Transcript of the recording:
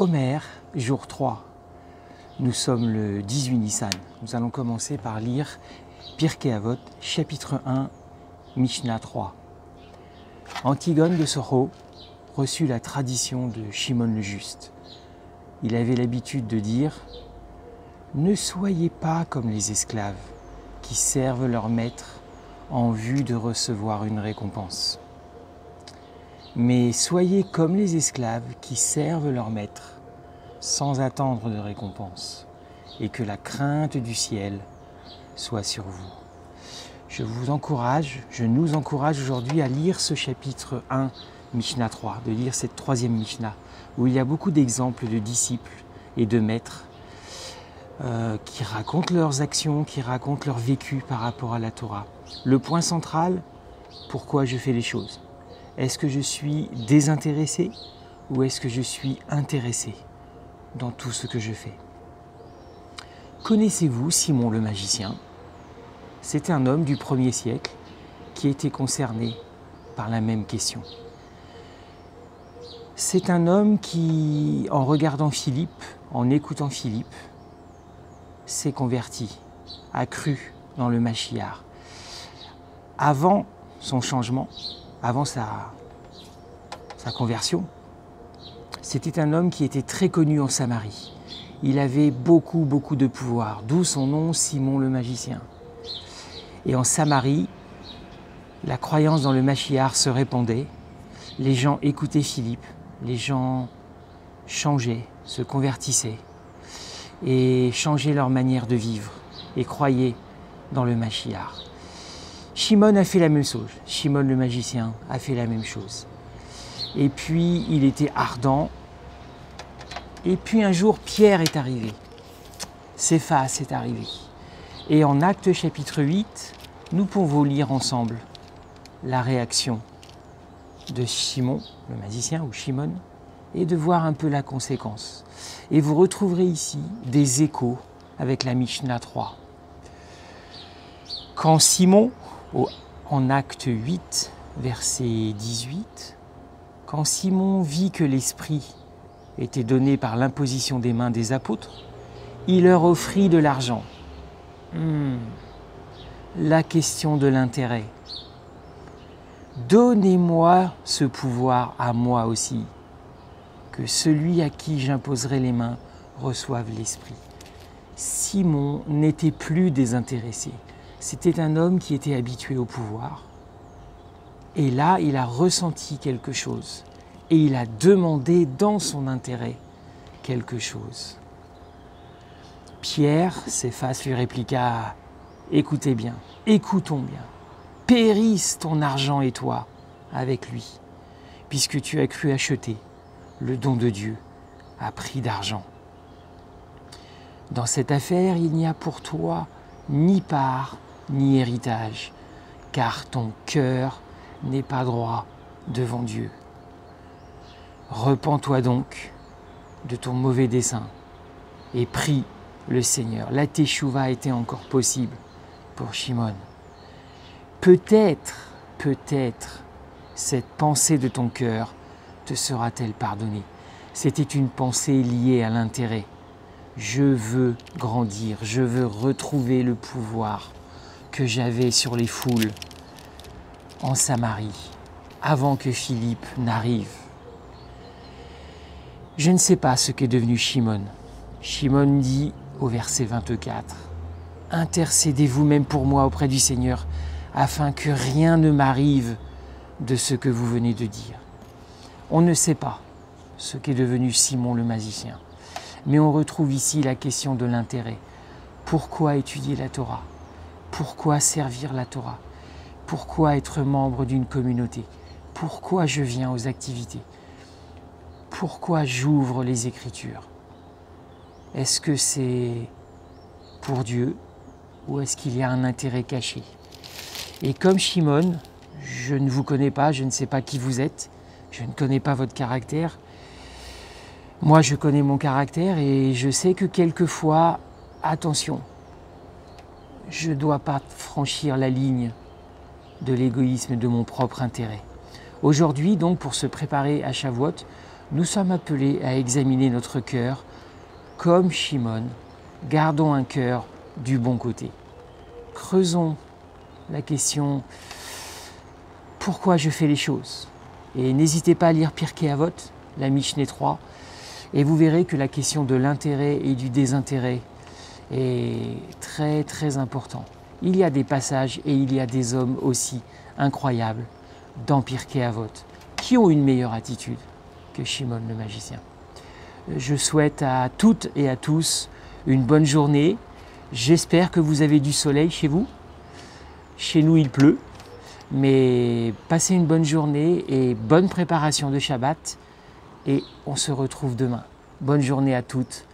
Omer, jour 3. Nous sommes le 18 Nissan. Nous allons commencer par lire Pirkei Avot, chapitre 1, Mishnah 3. Antigone de Soro reçut la tradition de Shimon le Juste. Il avait l'habitude de dire « Ne soyez pas comme les esclaves qui servent leur maître en vue de recevoir une récompense. Mais soyez comme les esclaves qui servent leur maître sans attendre de récompense, et que la crainte du ciel soit sur vous. » Je nous encourage aujourd'hui à lire ce chapitre 1, Mishnah 3, de lire cette troisième Mishnah, où il y a beaucoup d'exemples de disciples et de maîtres qui racontent leurs actions, qui racontent leur vécu par rapport à la Torah. Le point central, pourquoi je fais les choses. Est-ce que je suis désintéressé ou est-ce que je suis intéressé dans tout ce que je fais? Connaissez-vous Simon le magicien? C'était un homme du 1er siècle qui était concerné par la même question. C'est un homme qui, en regardant Philippe, en écoutant Philippe, s'est converti, a cru dans le Mashiach. Avant son changement, avant sa conversion, c'était un homme qui était très connu en Samarie. Il avait beaucoup de pouvoir, d'où son nom Simon le magicien. Et en Samarie, la croyance dans le Mashiach se répandait, les gens écoutaient Philippe, les gens changeaient, se convertissaient et changeaient leur manière de vivre et croyaient dans le Mashiach. Shimon a fait la même chose, Shimon le magicien a fait la même chose. Et puis il était ardent, et puis un jour Pierre est arrivé, Céphas est arrivé. Et en Actes chapitre 8, nous pouvons lire ensemble la réaction de Simon, le magicien, ou Shimon, et de voir un peu la conséquence. Et vous retrouverez ici des échos avec la Mishnah 3. Quand Simon, en Acte 8, verset 18, quand Simon vit que l'Esprit était donné par l'imposition des mains des apôtres, il leur offrit de l'argent. La question de l'intérêt. Donnez-moi ce pouvoir à moi aussi, que celui à qui j'imposerai les mains reçoive l'Esprit. Simon n'était plus désintéressé. C'était un homme qui était habitué au pouvoir. Et là, il a ressenti quelque chose. Et il a demandé dans son intérêt quelque chose. Pierre, Céphas, lui répliqua « Écoutez bien, écoutons bien. Périsse ton argent et toi avec lui, puisque tu as cru acheter le don de Dieu à prix d'argent. Dans cette affaire, il n'y a pour toi ni part ni héritage, car ton cœur n'est pas droit devant Dieu. Repens-toi donc de ton mauvais dessein et prie le Seigneur. » La teshuva était encore possible pour Shimon. Peut-être, cette pensée de ton cœur te sera-t-elle pardonnée. C'était une pensée liée à l'intérêt. Je veux grandir, je veux retrouver le pouvoir que j'avais sur les foules en Samarie, avant que Philippe n'arrive. Je ne sais pas ce qu'est devenu Shimon. Shimon dit au verset 24, « Intercédez vous-même pour moi auprès du Seigneur, afin que rien ne m'arrive de ce que vous venez de dire. » On ne sait pas ce qu'est devenu Simon le magicien, mais on retrouve ici la question de l'intérêt. Pourquoi étudier la Torah? Pourquoi servir la Torah? Pourquoi être membre d'une communauté? Pourquoi je viens aux activités? Pourquoi j'ouvre les Écritures? Est-ce que c'est pour Dieu ou est-ce qu'il y a un intérêt caché? Et comme Shimon, je ne vous connais pas, je ne sais pas qui vous êtes, je ne connais pas votre caractère. Moi, je connais mon caractère et je sais que quelquefois, attention, je ne dois pas franchir la ligne de l'égoïsme, de mon propre intérêt. Aujourd'hui, donc, pour se préparer à Shavuot, nous sommes appelés à examiner notre cœur comme Shimon. Gardons un cœur du bon côté. Creusons la question « Pourquoi je fais les choses ?» Et n'hésitez pas à lire Pirkei Avot, la Mishneh 3, et vous verrez que la question de l'intérêt et du désintérêt est très très important. Il y a des passages et il y a des hommes aussi incroyables dans Pirkei Avot qui ont une meilleure attitude que Shimon le magicien. Je souhaite à toutes et à tous une bonne journée. J'espère que vous avez du soleil chez vous. Chez nous, il pleut. Mais passez une bonne journée et bonne préparation de Shabbat. Et on se retrouve demain. Bonne journée à toutes